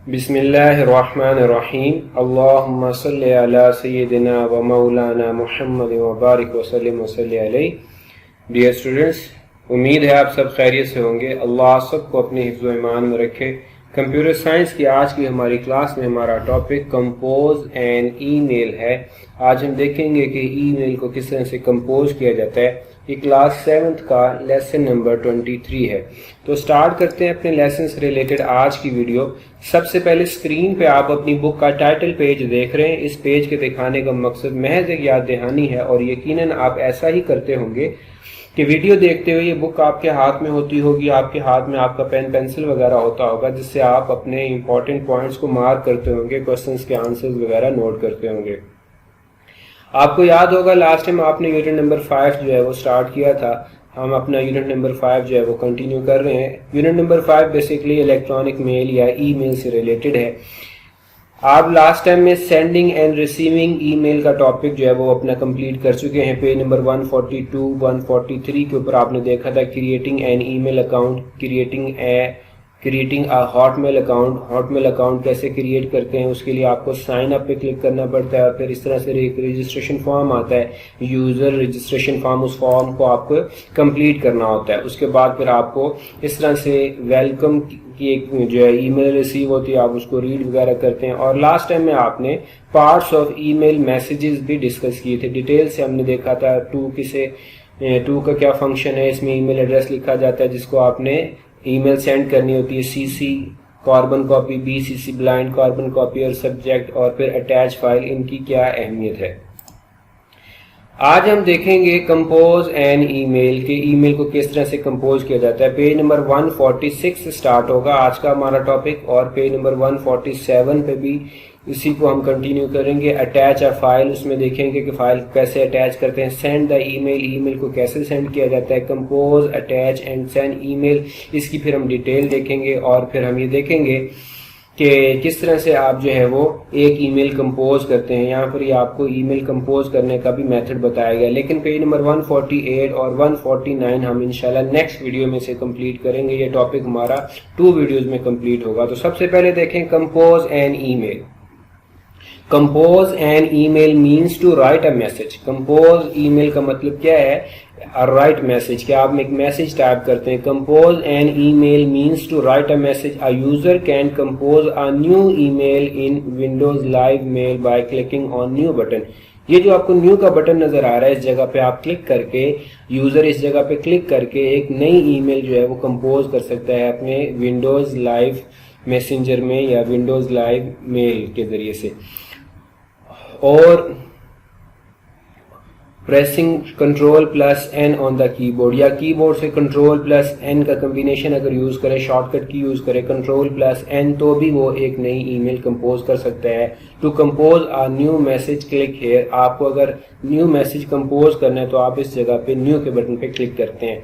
بسم اللہ الرحمن الرحیم اللہم صلی علی سیدنا و مولانا محمد وبارک وسلم وصلی علیہ۔ ڈیئر اسٹوڈنٹس، امید ہے آپ سب خیریت سے ہوں گے۔ اللہ سب کو اپنے حفظ و ایمان میں رکھے۔ کمپیوٹر سائنس کی آج کی ہماری کلاس میں ہمارا ٹاپک کمپوز این ای میل ہے۔ آج ہم دیکھیں گے کہ ای میل کو کس طرح سے کمپوز کیا جاتا ہے۔ یہ کلاس 7 کا لیسن نمبر 23 ہے۔ تو سٹارٹ کرتے ہیں اپنے لیسن سے ریلیٹڈ آج کی ویڈیو۔ سب سے پہلے اسکرین پہ آپ اپنی بک کا ٹائٹل پیج دیکھ رہے ہیں۔ اس پیج کے دکھانے کا مقصد محض ایک یاد دہانی ہے، اور یقیناً آپ ایسا ہی کرتے ہوں گے کہ ویڈیو دیکھتے ہوئے یہ بک آپ کے ہاتھ میں ہوتی ہوگی، آپ کے ہاتھ میں آپ کا پین پینسل وغیرہ ہوتا ہوگا، جس سے آپ اپنے امپورٹنٹ پوائنٹس کو مارک کرتے ہوں گے، کوسچنس کے آنسرز وغیرہ نوٹ کرتے ہوں گے۔ آپ کو یاد ہوگا لاسٹ ٹائم آپ نے یونٹ نمبر 5 جو ہے وہ سٹارٹ کیا تھا۔ ہم اپنا یونٹ نمبر 5 جو ہے وہ کنٹینیو کر رہے ہیں۔ Unit number 5 basically electronic mail یا ای میل سے ریلیٹڈ ہے۔ آپ لاسٹ ٹائم میں سینڈنگ اینڈ ریسیونگ ای میل کا ٹاپک جو ہے وہ اپنا کمپلیٹ کر چکے ہیں۔ پیج نمبر 142 143 کے اوپر آپ نے دیکھا تھا creating an email account, creating Hotmail account. Hotmail account کیسے کریٹ کرتے ہیں، اس کے لیے آپ کو سائن اپ پہ کلک کرنا پڑتا ہے، اور پھر اس طرح سے ایک رجسٹریشن فارم آتا ہے، یوزر رجسٹریشن فارم۔ اس فارم کو آپ کو کمپلیٹ کرنا ہوتا ہے۔ اس کے بعد پھر آپ کو اس طرح سے ویلکم کی ایک جو ہے ای میل ریسیو ہوتی ہے، آپ اس کو ریڈ وغیرہ کرتے ہیں۔ اور لاسٹ ٹائم میں آپ نے parts of email messages بھی ڈسکس کیے تھے، ڈیٹیل سے ہم نے دیکھا تھا۔ ٹو کا کیا فنکشن ہے، اس میں ای میل ایڈریس لکھا جاتا ہے جس کو آپ نے ای میل سینڈ کرنی ہوتی ہے، سی سی کاربن کاپی، بی سی سی بلائنڈ کاربن کاپی، اور سبجیکٹ، اور پھر اٹیچ فائل، ان کی کیا اہمیت ہے۔ آج ہم دیکھیں گے کمپوز این ای میل کے ای میل کو کس طرح سے کمپوز کیا جاتا ہے۔ پیج نمبر 146 سے سٹارٹ ہوگا آج کا ہمارا ٹاپک، اور پیج نمبر 147 پہ بھی اسی کو ہم کنٹینیو کریں گے۔ اٹیچ اے فائل، اس میں دیکھیں گے کہ فائل کیسے اٹیچ کرتے ہیں۔ Send the email, email کو کیسے سینڈ کیا جاتا ہے۔ کمپوز، اٹیچ اینڈ سینڈ ای میل، اس کی پھر ہم ڈیٹیل دیکھیں گے، اور پھر ہم یہ دیکھیں گے کہ کس طرح سے آپ جو ہے وہ ایک ای میل کمپوز کرتے ہیں۔ یہاں پر یہ آپ کو ای میل کمپوز کرنے کا بھی میتھڈ بتایا گیا، لیکن پیج نمبر 148 اور 149 ہم انشاءاللہ نیکسٹ ویڈیو میں سے کمپلیٹ کریں گے۔ یہ ٹاپک ہمارا 2 ویڈیوز میں کمپلیٹ ہوگا۔ تو سب سے پہلے دیکھیں compose an email. Compose an email means to write a message. Compose email کا مطلب کیا ہے؟ رائٹ میسج، کہ آپ ایک میسج ٹائپ کرتے ہیں۔ Compose an email means to write a message. A user can compose a new email in Windows Live Mail by clicking on new button. یہ جو آپ کو نیو کا بٹن نظر آ رہا ہے، اس جگہ پہ آپ کلک کر کے، یوزر اس جگہ پہ کلک کر کے ایک نئی ای میل جو ہے وہ کمپوز کر سکتا ہے اپنے ونڈوز لائیو میسنجر میں یا ونڈوز لائیو میل کے ذریعے سے۔ اور پریسنگ Ctrl+N آن دا کی بورڈ، یا کی بورڈ سے Ctrl+N کا کمبینیشن اگر یوز کرے، شارٹ کٹ کی یوز کرے Ctrl+N، تو بھی وہ ایک نئی ای میل کمپوز کر سکتا ہے۔ To compose a new message click here, آپ کو اگر نیو میسج کمپوز کرنا ہے تو آپ اس جگہ پہ نیو کے بٹن پہ کلک کرتے ہیں۔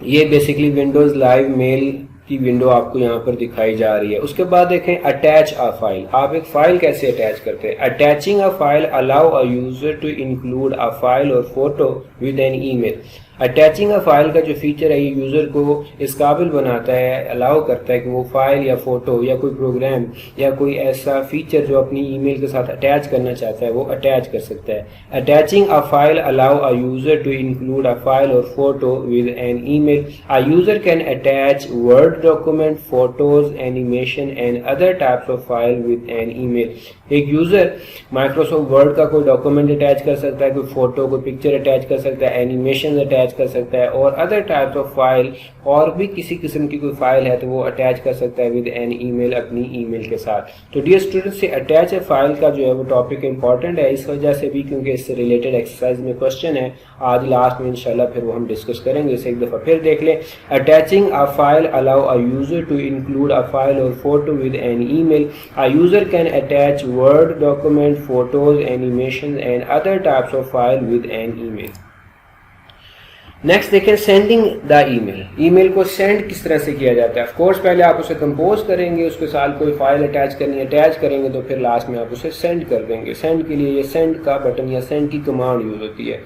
یہ بیسیکلی ونڈوز لائیو میل کی ونڈو آپ کو یہاں پر دکھائی جا رہی ہے۔ اس کے بعد دیکھیں اٹیچ اے فائل۔ آپ ایک فائل کیسے اٹیچ کرتے ہیں؟ Attaching a file allow a user to include a file اور photo with an email. Attaching a file کا جو فیچر ہے، یہ یوزر کو اس قابل بناتا ہے، الاؤ کرتا ہے کہ وہ فائل یا فوٹو یا کوئی پروگرام یا کوئی ایسا فیچر جو اپنی ای میل کے ساتھ اٹیچ کرنا چاہتا ہے وہ اٹیچ کر سکتا ہے۔ Attaching a file allow a user to include a file اور photo with an email. A user can attach word document, photos, animation and other types of file with an email. ایک user Microsoft word کا کوئی document attach کر سکتا ہے، کوئی photo, کوئی picture attach کر سکتا ہے، اینیمیشن اٹیچ کر سکتا ہے، اور ادر ٹائپس آف فائل، اور بھی کسی قسم کی کوئی فائل ہے تو وہ اٹیچ کر سکتا ہے ود این ای میل، اپنی ای میل کے ساتھ۔ تو ڈیئر اسٹوڈنٹس، سے اٹیچ اے فائل کا جو ہے وہ ٹاپک امپورٹنٹ ہے، اس وجہ سے بھی کیونکہ اس سے ریلیٹڈ ایکسرسائز میں کوشچن ہے۔ آج لاسٹ میں انشاءاللہ پھر وہ ہم ڈسکس کریں گے، اسے ایک دفعہ پھر دیکھ لیں۔ Attaching a file allow a user to include a file اور photo with an email. A user can attach word document, photos, animation and other types of file with an email. Next دیکھیں sending the email. Email کو send کس طرح سے کیا جاتا ہے؟ Of course پہلے آپ اسے کمپوز کریں گے، اس کے ساتھ کوئی فائل اٹیچ کرنی ہے، اٹیچ کریں گے، تو پھر لاسٹ میں آپ اسے سینڈ کر دیں گے۔ سینڈ کے لیے یہ سینڈ کا بٹن یا سینڈ کی کمانڈ یوز ہوتی ہے۔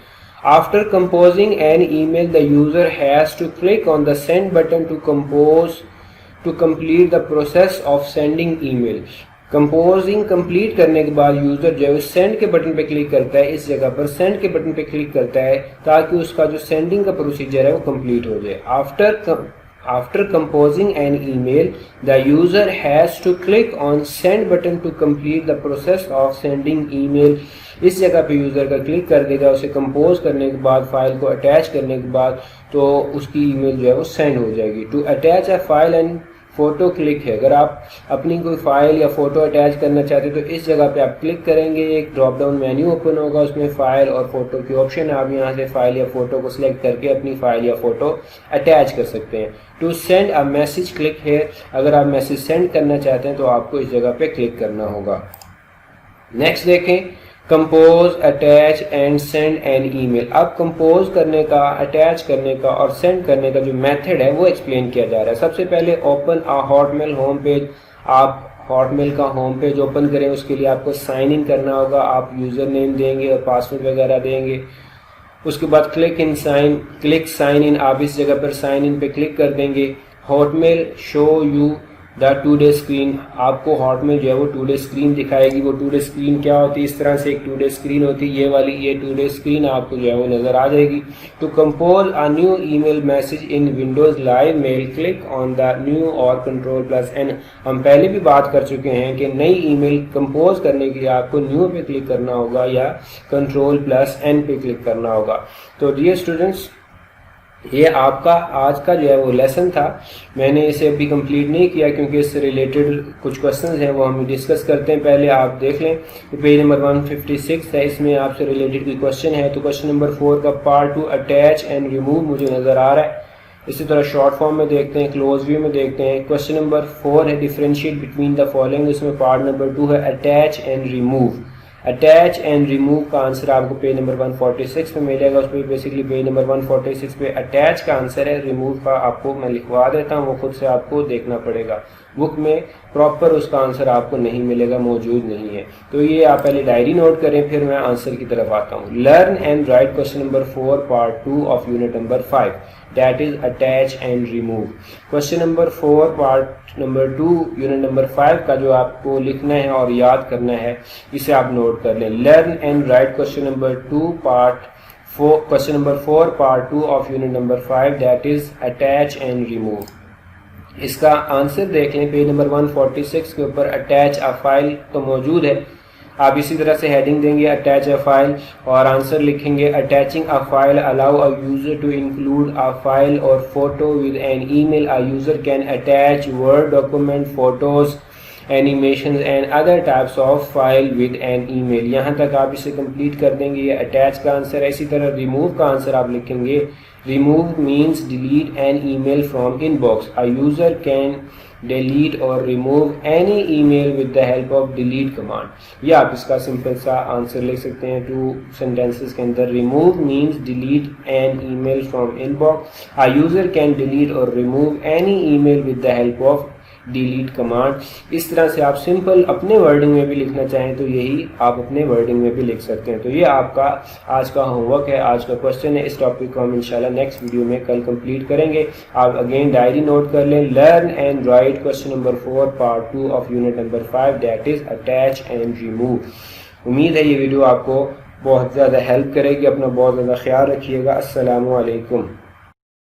After composing an email, the user has to click on the send button to compose to complete the process of sending email. Composing complete کرنے کے بعد یوزر جو ہے سینڈ کے بٹن پہ کلک کرتا ہے، اس جگہ پر سینڈ کے بٹن پہ کلک کرتا ہے تاکہ اس کا جو سینڈنگ کا پروسیجر ہے وہ کمپلیٹ ہو جائے. After composing an email, the user has to click on send button to complete the process of sending email. اس جگہ پہ یوزر کا کلک کر دے گا، اسے کمپوز کرنے کے بعد فائل کو اٹیچ کرنے کے بعد تو اس کی ای میل جو ہے وہ سینڈ ہو جائے گی. To attach a file and photo click ہے. اگر آپ اپنی کوئی فائل یا فوٹو اٹیچ کرنا چاہتے تو اس جگہ پہ آپ کلک کریں گے، ایک ڈراپ ڈاؤن مینیو اوپن ہوگا، اس میں فائل اور فوٹو کی آپشن ہے. آپ یہاں سے فائل یا فوٹو کو سلیکٹ کر کے اپنی فائل یا فوٹو اٹیچ کر سکتے ہیں. To send a message click ہے. اگر آپ میسج سینڈ کرنا چاہتے ہیں تو آپ کو اس جگہ پہ کلک کرنا ہوگا. نیکسٹ دیکھیں، compose attach and send an email. اب کمپوز کرنے کا، اٹیچ کرنے کا اور سینڈ کرنے کا جو میتھڈ ہے وہ ایکسپلین کیا جا رہا ہے. سب سے پہلے اوپن ہاٹ میل ہوم پیج. آپ ہاٹ میل کا ہوم پیج اوپن کریں، اس کے لیے آپ کو سائن ان کرنا ہوگا. آپ یوزر نیم دیں گے اور پاسورڈ وغیرہ دیں گے. اس کے بعد کلک سائن ان، آپ اس جگہ پر سائن ان پہ کلک کر دیں گے. Hotmail show you the today screen. آپ کو ہاٹ میل جو ہے وہ ٹو ڈے اسکرین دکھائے گی. وہ ٹو ڈے اسکرین کیا ہوتی ہے؟ اس طرح سے ایک ٹو ڈے اسکرین ہوتی ہے، یہ والی یہ ٹو ڈے اسکرین آپ کو جو ہے وہ نظر آ جائے گی. To compose a new email message in Windows Live Mail, click on the new اور کنٹرول پلس این. ہم پہلے بھی بات کر چکے ہیں کہ نئی ای میل کمپوز کرنے کے لیے آپ کو نیو پہ کلک کرنا ہوگا یا کنٹرول پلس این پہ کلک کرنا ہوگا. تو ڈیئر اسٹوڈنٹس، یہ آپ کا آج کا جو ہے وہ لیسن تھا. میں نے اسے ابھی کمپلیٹ نہیں کیا کیونکہ اس سے ریلیٹڈ کچھ کوشچنز ہیں وہ ہم ڈسکس کرتے ہیں. پہلے آپ دیکھ لیں پیج نمبر 156 ہے، اس میں آپ سے ریلیٹڈ کوئی کوشچن ہے. تو کوشچن نمبر 4 کا پارٹ 2 اٹیچ اینڈ ریموو مجھے نظر آ رہا ہے. اسی طرح شارٹ فارم میں دیکھتے ہیں، کلوز ویو میں دیکھتے ہیں. کوشچن نمبر 4 ہے ڈیفرینشیٹ بٹوین دا فالوئنگ، اس میں پارٹ نمبر 2 ہے attach and remove. Attach and remove کا آنسر آپ کو پیج نمبر 146 پہ ملے گا. اس پہ بیسکلی پیج نمبر 146 پہ اٹیچ کا آنسر ہے، ریموو کا آپ کو میں لکھوا دیتا ہوں، وہ خود سے آپ کو دیکھنا پڑے گا. بک میں پراپر اس کا آنسر آپ کو نہیں ملے گا، موجود نہیں ہے. تو یہ آپ پہلے ڈائری نوٹ کریں، پھر میں آنسر کی طرف آتا ہوں. Learn and right question number 4 part 2 of unit number 5 that is attach and remove. Question number 4 part number 2 unit number 5 کا جو آپ کو لکھنا ہے اور یاد کرنا ہے اسے آپ نوٹ کر لیں. Learn and write question number 2 part 4 question number 4 part 2 of unit number 5 that is attach and remove. اس کا آنسر دیکھ لیں پیج نمبر 146 کے اوپر attach a file تو موجود ہے. آپ اسی طرح سے ہیڈنگ دیں گے اٹیچ اے فائل اور آنسر لکھیں گے attaching a file allow a user to include a file اور photo with an email. A user can attach word document, photos, animations and other types of file with an email. یہاں تک آپ اسے complete کر دیں گے. یہ attach کا آنسر ہے. اسی طرح ریموو کا آنسر آپ لکھیں گے remove means delete an email from inbox. A user can delete or remove any email with the help of delete command. یا آپ اس کا سمپل سا آنسر لکھ سکتے ہیں 2 sentences کے اندر. remove means delete an email from inbox. A user can delete or remove any email with the help of delete command. اس طرح سے آپ سمپل اپنے ورڈنگ میں بھی لکھنا چاہیں تو یہی آپ اپنے ورڈنگ میں بھی لکھ سکتے ہیں. تو یہ آپ کا آج کا ہوم ورک ہے، آج کا کوشچن ہے. اس ٹاپک کو ہم انشاءاللہ نیکسٹ ویڈیو میں کل کمپلیٹ کریں گے. آپ اگین ڈائری نوٹ کر لیں. Learn and right question number 4 part 2 of unit number 5 that is attach and remove. امید ہے یہ ویڈیو آپ کو بہت زیادہ ہیلپ کرے گی. اپنا بہت زیادہ خیال رکھیے گا. السلام علیکم.